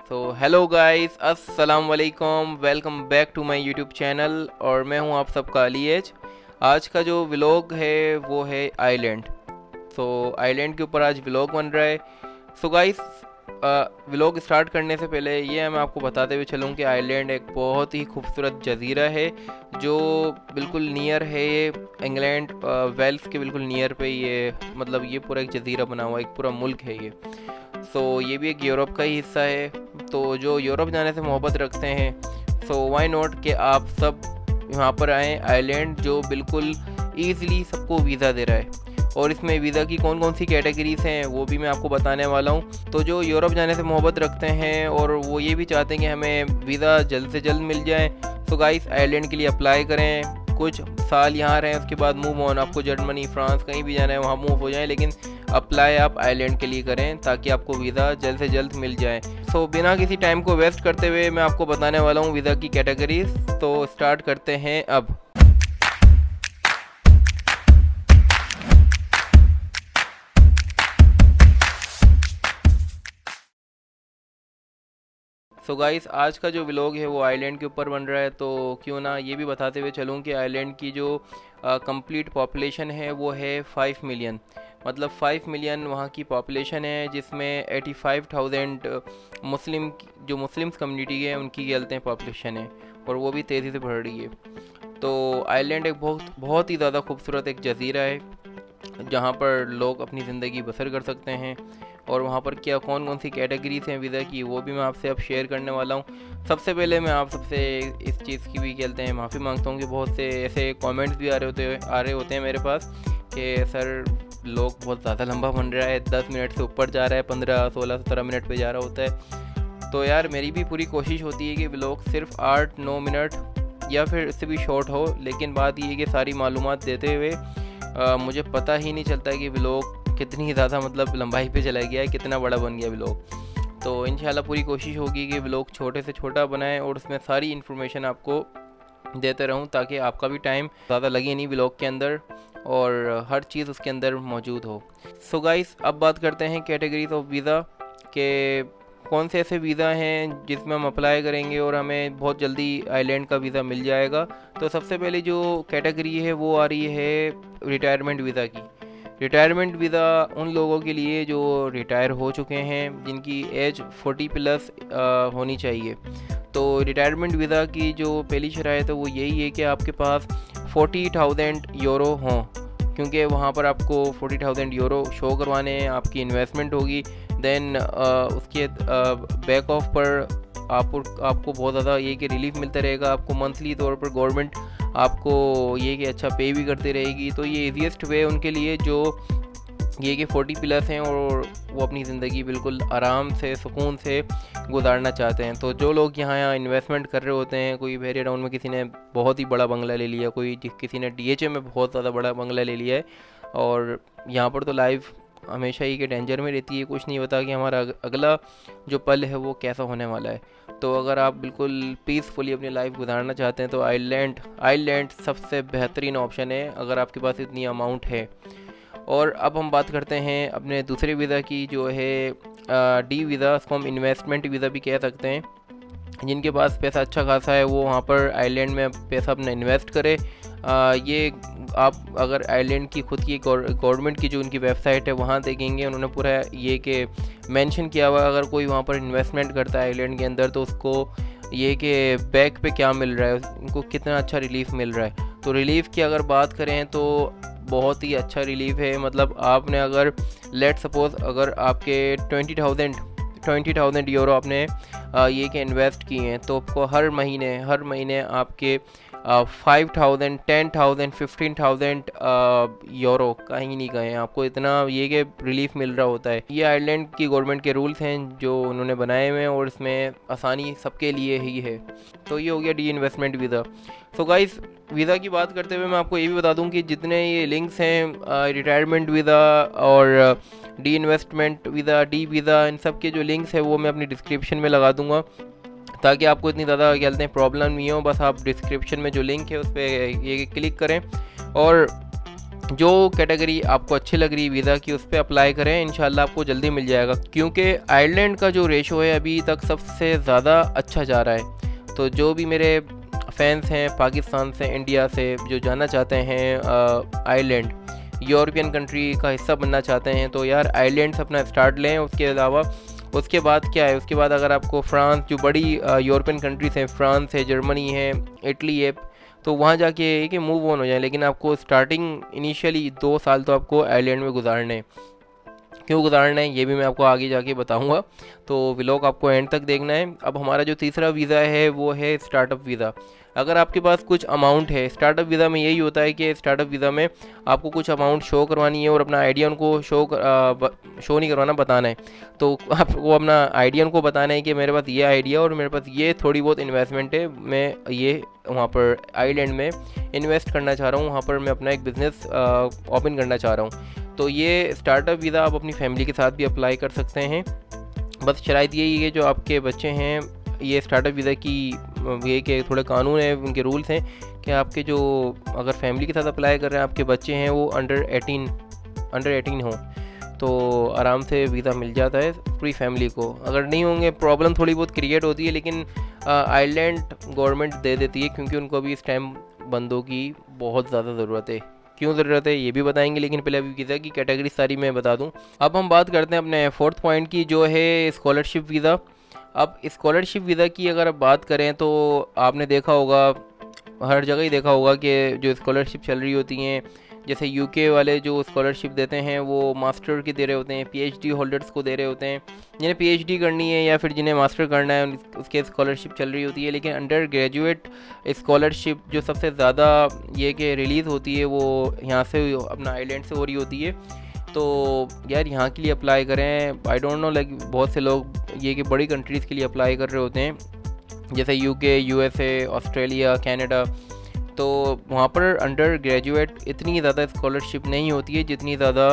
तो hello guys, अस्सलाम वालेकुम, welcome back to my YouTube channel. और मैं हूं आप सबका अली एज। आज का जो व्लॉग है वो है आइलैंड। तो आइलैंड के ऊपर आज व्लॉग बन रहा है। सो गाइस, व्लॉग स्टार्ट करने से पहले ये मैं आपको बताते हुए चलूँ कि आइलैंड एक बहुत ही खूबसूरत जजीरा है जो बिल्कुल नियर है इंग्लैंड, वेल्स के बिल्कुल नियर पे ये, मतलब ये पूरा एक जजीरा बना हुआ, एक पूरा मुल्क है ये। सो ये भी एक यूरोप का ही हिस्सा है। तो जो यूरोप जाने से मोहब्बत रखते हैं, सो वाई नॉट कि आप सब यहाँ पर आएँ। आइलैंड जो बिल्कुल ईज़िली सबको वीज़ा दे रहा है, और इसमें वीज़ा की कौन कौन सी कैटेगरीज हैं वो भी मैं आपको बताने वाला हूँ। तो जो यूरोप जाने से मोहब्बत रखते हैं और वो ये भी चाहते हैं कि हमें वीज़ा जल्द से जल्द मिल जाए, तो गाइस आइलैंड के लिए अप्लाई करें। कुछ साल यहाँ रहें, उसके बाद मूव ऑन। आपको जर्मनी, फ्रांस कहीं भी जाना है वहाँ मूव हो जाए, लेकिन अप्लाई आप आइलैंड के लिए करें ताकि आपको वीज़ा जल्द से जल्द मिल जाए। सो बिना किसी टाइम को वेस्ट करते हुए मैं आपको बताने वाला हूँ वीज़ा की कैटेगरीज। तो स्टार्ट करते हैं अब। सो गाइस, आज का जो व्लॉग है वो आइलैंड के ऊपर बन रहा है। तो क्यों ना ये भी बताते हुए चलूँ कि आइलैंड की जो कंप्लीट पॉपुलेशन है वो है 5 मिलियन। मतलब 5 मिलियन वहाँ की पॉपुलेशन है, जिसमें 85,000 जो मुस्लिम्स कम्युनिटी है उनकी कहते हैं पॉपुलेशन है, और वो भी तेज़ी से बढ़ रही है। तो आइलैंड एक बहुत बहुत ही ज़्यादा खूबसूरत एक जजीरा है जहाँ पर लोग अपनी ज़िंदगी बसर कर सकते हैं। और वहाँ पर क्या कौन कौन सी कैटेगरीज हैं वीज़ा की वो भी मैं आपसे अब शेयर करने वाला हूँ। सबसे पहले मैं आप सबसे इस चीज़ की भी कहते हैं माफ़ी मांगता हूँ कि बहुत से ऐसे कमेंट्स भी आ रहे होते हैं मेरे पास कि सर लोग बहुत ज़्यादा लंबा बन रहा है, 10 मिनट से ऊपर जा रहा है, 15, 16, 17 मिनट पे जा रहा होता है। तो यार मेरी भी पूरी कोशिश होती है कि व्लॉग सिर्फ 8-9 मिनट या फिर इससे भी शॉर्ट हो, लेकिन बात ये है कि सारी मालूमात देते हुए मुझे पता ही नहीं चलता कि व्लॉग कितनी ज़्यादा मतलब लंबाई पे चला गया है, कितना बड़ा बन गया व्लॉग। तो इंशाल्लाह पूरी कोशिश होगी कि व्लॉग छोटे से छोटा बनाएं और उसमें सारी इन्फॉर्मेशन आपको देते रहूं ताकि आपका भी टाइम ज़्यादा लगे नहीं व्लॉग के अंदर और हर चीज़ उसके अंदर मौजूद हो। सो गाइस, अब बात करते हैं कैटेगरीज ऑफ वीज़ा के कौन से ऐसे वीज़ा हैं जिसमें हम अप्लाई करेंगे और हमें बहुत जल्दी आइलैंड का वीज़ा मिल जाएगा। तो सबसे पहले जो कैटेगरी है वो आ रही है रिटायरमेंट वीज़ा की। रिटायरमेंट वीज़ा उन लोगों के लिए जो रिटायर हो चुके हैं, जिनकी एज 40+ होनी चाहिए। तो रिटायरमेंट वीज़ा की जो पहली शराइत है वो यही है कि आपके पास 40,000 यूरो हों, क्योंकि वहाँ पर आपको 40,000 यूरो शो करवाने हैं, आपकी इन्वेस्टमेंट होगी। देन उसके बैक ऑफ पर आपको बहुत ज़्यादा ये कि रिलीफ मिलता रहेगा। आपको मंथली तौर पर गवर्नमेंट आपको ये कि अच्छा पे भी करती रहेगी। तो ये ईजीएस्ट वे उनके लिए जो ये कि 40+ हैं और वो अपनी ज़िंदगी बिल्कुल आराम से सुकून से गुजारना चाहते हैं। तो जो लोग यहाँ इन्वेस्टमेंट कर रहे होते हैं, कोई वेरी टाउन में किसी ने बहुत ही बड़ा बंगला ले लिया, किसी ने डीएचए में बहुत ज़्यादा बड़ा बंगला ले लिया है, और यहाँ पर तो लाइफ हमेशा ही के डेंजर में रहती है, कुछ नहीं पता कि हमारा अगला जो पल है वो कैसा होने वाला है। तो अगर आप बिल्कुल पीसफुली अपनी लाइफ गुजारना चाहते हैं तो आइलैंड सबसे बेहतरीन ऑप्शन है अगर आपके पास इतनी अमाउंट है। और अब हम बात करते हैं अपने दूसरे वीज़ा की, जो है डी वीज़ा, उसको हम इन्वेस्टमेंट वीज़ा भी कह सकते हैं। जिनके पास पैसा अच्छा खासा है वो वहाँ पर आइलैंड में पैसा अपना इन्वेस्ट करे। ये आप अगर आइलैंड की खुद की गवर्नमेंट की जो उनकी वेबसाइट है वहाँ देखेंगे, उन्होंने पूरा ये कि मेंशन किया हुआ अगर कोई वहाँ पर इन्वेस्टमेंट करता है आइलैंड के अंदर तो उसको ये कि बैक पे क्या मिल रहा है, उनको कितना अच्छा रिलीफ मिल रहा है। तो रिलीफ की अगर बात करें तो बहुत ही अच्छा रिलीफ है। मतलब आपने अगर लेट सपोज अगर आपके 20,000 यूरो आपने ये कि इन्वेस्ट किए हैं, तो आपको हर महीने आपके 5,000, 10,000, 15,000 यूरो कहीं नहीं गए, आपको इतना ये कि रिलीफ मिल रहा होता है। ये आयरलैंड की गवर्नमेंट के रूल्स हैं जो उन्होंने बनाए हुए हैं और इसमें आसानी सबके लिए ही है। तो ये हो गया D investment visa. So guys, visa की बात करते हुए मैं आपको ये भी बता दूं कि जितने ये लिंक्स हैं रिटायरमेंट वीज़ा और D investment visa, D visa, इन सब के जो लिंक्स है वो मैं अपनी डिस्क्रिप्शन में लगा दूंगा ताकि आपको इतनी ज़्यादा क्या कहते हैं प्रॉब्लम नहीं हो। बस आप डिस्क्रिप्शन में जो लिंक है उस पर ये क्लिक करें और जो कैटेगरी आपको अच्छी लग रही है वीज़ा की उस पर अप्लाई करें, इंशाल्लाह आपको जल्दी मिल जाएगा, क्योंकि आयरलैंड का जो रेशो है अभी तक सबसे ज़्यादा अच्छा जा रहा है। तो जो भी मेरे फैंस हैं पाकिस्तान से, इंडिया से, जो जाना चाहते हैं आयरलैंड, यूरोपियन कंट्री का हिस्सा बनना चाहते हैं, तो यार आयरलैंड से अपना स्टार्ट लें। उसके अलावा उसके बाद क्या है, उसके बाद अगर आपको फ्रांस, जो बड़ी यूरोपियन कंट्रीज हैं, फ्रांस है, जर्मनी है, इटली है, तो वहाँ जाके है कि मूव ऑन हो जाए। लेकिन आपको स्टार्टिंग इनिशियली 2 साल तो आपको आयरलैंड में गुजारने हैं। क्यों गुजारना है ये भी मैं आपको आगे जाके बताऊंगा, तो व्लॉग आपको एंड तक देखना है। अब हमारा जो तीसरा वीज़ा है वो है स्टार्टअप वीज़ा। अगर आपके पास कुछ अमाउंट है, स्टार्टअप वीज़ा में यही होता है कि स्टार्टअप वीज़ा में आपको कुछ अमाउंट शो करवानी है और अपना आइडिया उनको शो नहीं करवाना, बताना है। तो आपको अपना आइडिया उनको बताना है कि मेरे पास ये आइडिया और मेरे पास ये थोड़ी बहुत इन्वेस्टमेंट है, मैं ये वहाँ पर आइलैंड में इन्वेस्ट करना चाह रहा हूँ, वहाँ पर मैं अपना एक बिज़नेस ओपन करना चाह रहा हूँ। तो ये स्टार्टअप वीज़ा आप अपनी फैमिली के साथ भी अप्लाई कर सकते हैं। बस शराइत यही है, जो आपके बच्चे हैं, ये स्टार्टअप वीज़ा की ये के थोड़े कानून हैं, उनके रूल्स हैं कि आपके जो अगर फैमिली के साथ अप्लाई कर रहे हैं, आपके बच्चे हैं वो अंडर 18 हों, तो आराम से वीज़ा मिल जाता है पूरी फैमिली को। अगर नहीं होंगे प्रॉब्लम थोड़ी बहुत क्रिएट होती है, लेकिन आयरलैंड गवर्नमेंट दे देती है, क्योंकि उनको अभी इस टाइम बंदों की बहुत ज़्यादा ज़रूरत है। क्यों ज़रूरत है ये भी बताएंगे, लेकिन पहले अभी वीज़ा की कैटेगरी सारी मैं बता दूं। अब हम बात करते हैं अपने फोर्थ पॉइंट की, जो है स्कॉलरशिप वीज़ा। अब स्कॉलरशिप वीज़ा की अगर आप बात करें तो आपने देखा होगा, हर जगह ही देखा होगा कि जो स्कॉलरशिप चल रही होती हैं, जैसे यूके वाले जो स्कॉलरशिप देते हैं वो मास्टर की दे रहे होते हैं, पीएचडी होल्डर्स को दे रहे होते हैं। जिन्हें पीएचडी करनी है या फिर जिन्हें मास्टर करना है उसके स्कॉलरशिप चल रही होती है। लेकिन अंडर ग्रेजुएट स्कॉलरशिप जो सबसे ज़्यादा ये कि रिलीज़ होती है वो यहाँ से अपना आइलैंड से हो रही होती है। तो यार यहाँ के लिए अप्लाई करें। आई डोंट नो, लाइक बहुत से लोग ये कि बड़ी कंट्रीज़ के लिए अप्लाई कर रहे होते हैं, जैसे यूके, यूएसए, ऑस्ट्रेलिया, कनाडा। तो वहाँ पर अंडर ग्रेजुएट इतनी ज़्यादा स्कॉलरशिप नहीं होती है जितनी ज़्यादा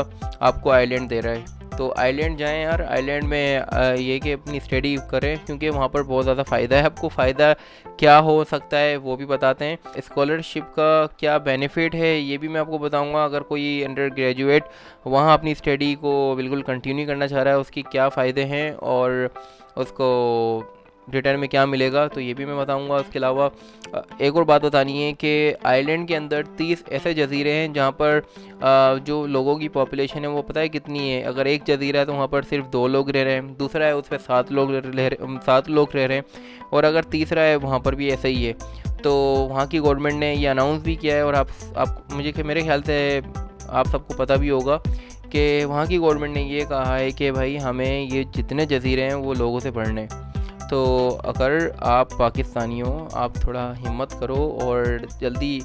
आपको आइलैंड दे रहा है। तो आइलैंड जाएं यार, आइलैंड में ये कि अपनी स्टडी करें, क्योंकि वहाँ पर बहुत ज़्यादा फ़ायदा है। आपको फ़ायदा क्या हो सकता है वो भी बताते हैं। स्कॉलरशिप का क्या बेनिफिट है ये भी मैं आपको बताऊंगा। अगर कोई अंडर ग्रेजुएट वहाँ अपनी स्टडी को बिल्कुल कंटिन्यू करना चाह रहा है, उसकी क्या फ़ायदे हैं और उसको रिटर्न में क्या मिलेगा, तो ये भी मैं बताऊंगा। उसके अलावा एक और बात बतानी है कि आइलैंड के अंदर 30 ऐसे जजीरे हैं जहाँ पर जो लोगों की पॉपुलेशन है वो पता है कितनी है। अगर एक जजीरा है तो वहाँ पर सिर्फ 2 लोग रह रहे हैं, दूसरा है उस पर 7 लोग रह रहे हैं, और अगर तीसरा है वहाँ पर भी ऐसा ही है। तो वहाँ की गवर्नमेंट ने ये अनाउंस भी किया है, और आप मेरे ख्याल से आप सबको पता भी होगा कि वहाँ की गवर्नमेंट ने ये कहा है कि भाई हमें ये जितने जजीरे हैं वो लोगों से भरने हैं। तो अगर आप पाकिस्तानी हो, आप थोड़ा हिम्मत करो और जल्दी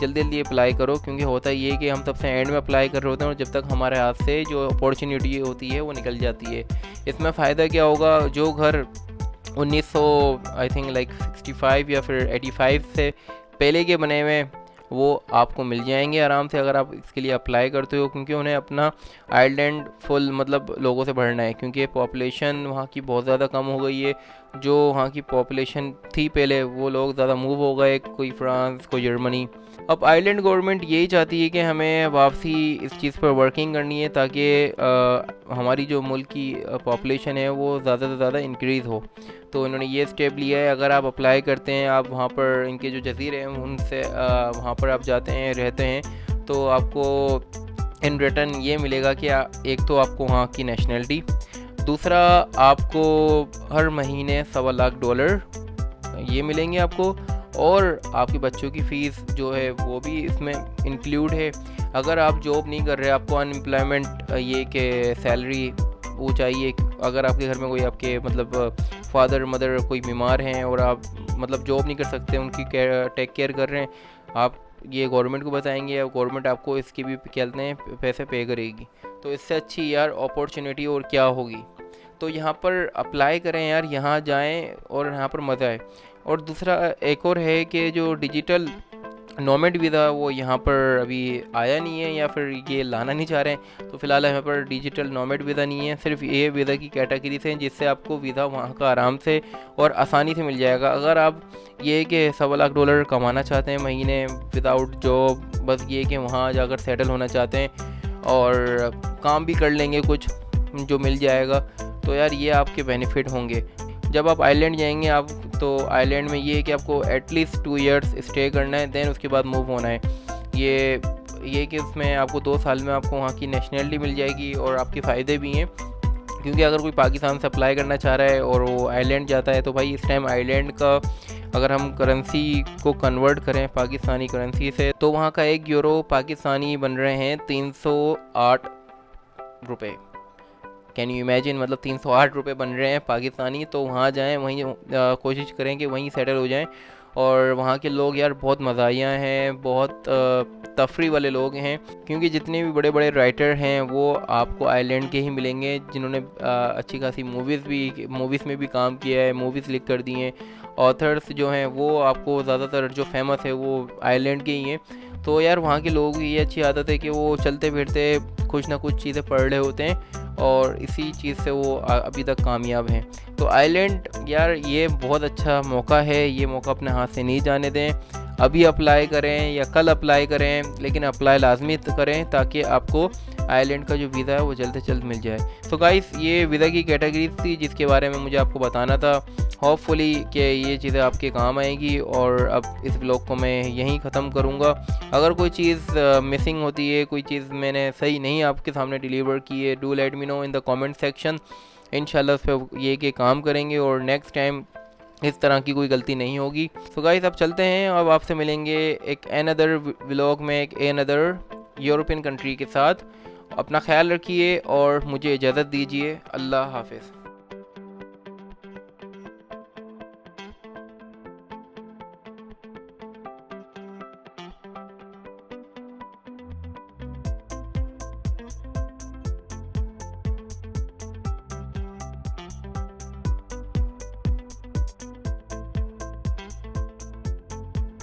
जल्दी अप्लाई करो, क्योंकि होता ये कि हम सबसे एंड में अप्लाई कर रहे होते हैं और जब तक हमारे हाथ से जो अपॉर्चुनिटी होती है वो निकल जाती है। इसमें फ़ायदा क्या होगा, जो घर 1900 आई थिंक लाइक 65 या फिर 85 से पहले के बने हुए वो आपको मिल जाएंगे आराम से, अगर आप इसके लिए अप्लाई करते हो, क्योंकि उन्हें अपना आइलैंड फुल मतलब लोगों से भरना है, क्योंकि पॉपुलेशन वहाँ की बहुत ज़्यादा कम हो गई है। जो वहाँ की पॉपुलेशन थी पहले वो लोग ज़्यादा मूव हो गए, कोई फ्रांस, कोई जर्मनी। अब आइलैंड गवर्नमेंट यही चाहती है कि हमें वापसी इस चीज़ पर वर्किंग करनी है, ताकि हमारी जो मुल्क की पॉपुलेशन है वो ज़्यादा से ज़्यादा इंक्रीज़ हो। तो इन्होंने ये स्टेप लिया है। अगर आप अप्लाई करते हैं, आप वहाँ पर इनके जो जजीरे हैं उनसे वहाँ पर आप जाते हैं, रहते हैं, तो आपको इन रिटर्न ये मिलेगा कि एक तो आपको वहाँ की नेशनलिटी, दूसरा आपको हर महीने $1.25 ये मिलेंगे आपको, और आपके बच्चों की फ़ीस जो है वो भी इसमें इंक्लूड है। अगर आप जॉब नहीं कर रहे, आपको अनएम्प्लॉयमेंट ये कि सैलरी वो चाहिए, अगर आपके घर में कोई आपके मतलब फादर मदर कोई बीमार हैं और आप मतलब जॉब नहीं कर सकते, उनकी टेक केयर कर रहे हैं, आप ये गवर्नमेंट को बताएंगे और गवर्नमेंट आपको इसकी भी कहते हैं पैसे पे करेगी। तो इससे अच्छी यार अपॉर्चुनिटी और क्या होगी। तो यहाँ पर अप्लाई करें यार, यहाँ जाएं और यहाँ पर मज़ा आए। और दूसरा एक और है कि जो डिजिटल नोमैड वीज़ा वो यहाँ पर अभी आया नहीं है या फिर ये लाना नहीं चाह रहे हैं, तो फ़िलहाल यहाँ पर डिजिटल नोमैड वीज़ा नहीं है। सिर्फ ये वीज़ा की कैटेगरीज हैं जिससे आपको वीज़ा वहाँ का आराम से और आसानी से मिल जाएगा। अगर आप ये कि $1.25 लाख कमाना चाहते हैं महीने विदाउट जॉब, बस ये कि वहाँ जाकर सेटल होना चाहते हैं और काम भी कर लेंगे कुछ जो मिल जाएगा, तो यार ये आपके बेनिफिट होंगे। जब आप आइलैंड जाएंगे आप, तो आइलैंड में ये है कि आपको एटलीस्ट 2 इयर्स स्टे करना है, देन उसके बाद मूव होना है। ये कि उसमें आपको 2 साल में आपको वहाँ की नेशनलिटी मिल जाएगी और आपके फ़ायदे भी हैं, क्योंकि अगर कोई पाकिस्तान से अप्लाई करना चाह रहा है और वो आइलैंड जाता है, तो भाई इस टाइम आइलैंड का अगर हम करेंसी को कन्वर्ट करें पाकिस्तानी करेंसी से, तो वहाँ का 1 यूरो पाकिस्तानी बन रहे हैं 308 रुपये। कैन यू इमेजिन, मतलब 308 रुपये बन रहे हैं पाकिस्तानी। तो वहाँ जाएं, वहीं कोशिश करें कि वहीं सेटल हो जाएं। और वहाँ के लोग यार बहुत मज़ाहिया हैं, बहुत तफरी वाले लोग हैं, क्योंकि जितने भी बड़े बड़े राइटर हैं वो आपको आइलैंड के ही मिलेंगे, जिन्होंने अच्छी खासी मूवीज़ में भी काम किया है, मूवीज़ लिख कर दी हैं। ऑथर्स जो हैं वो आपको ज़्यादातर जो फेमस है वो आइलैंड के ही हैं। तो यार वहाँ के लोगों की ये अच्छी आदत है कि वो चलते फिरते कुछ ना कुछ चीज़ें पढ़ रहे होते हैं और इसी चीज़ से वो अभी तक कामयाब हैं। तो आइलैंड यार ये बहुत अच्छा मौका है, ये मौका अपने हाथ से नहीं जाने दें। अभी अप्लाई करें या कल अप्लाई करें, लेकिन अप्लाई लाजमी करें ताकि आपको आइलैंड का जो वीज़ा है वो जल्द से जल्द मिल जाए। तो गाइस ये वीज़ा की कैटेगरीज थी जिसके बारे में मुझे आपको बताना था। होपफुली कि ये चीज़ें आपके काम आएंगी। और अब इस ब्लॉग को मैं यहीं ख़त्म करूँगा। अगर कोई चीज़ मिसिंग होती है, कोई चीज़ मैंने सही नहीं आपके सामने डिलीवर की है, do let me know in the comment section. इंशाल्लाह उस पर ये के काम करेंगे और नेक्स्ट टाइम इस तरह की कोई गलती नहीं होगी। सो गाइस अब चलते हैं, अब आपसे मिलेंगे एक अनदर व्लॉग में, एक अनदर यूरोपियन कंट्री के साथ। अपना ख्याल रखिए और मुझे इजाज़त दीजिए। अल्लाह हाफिज़।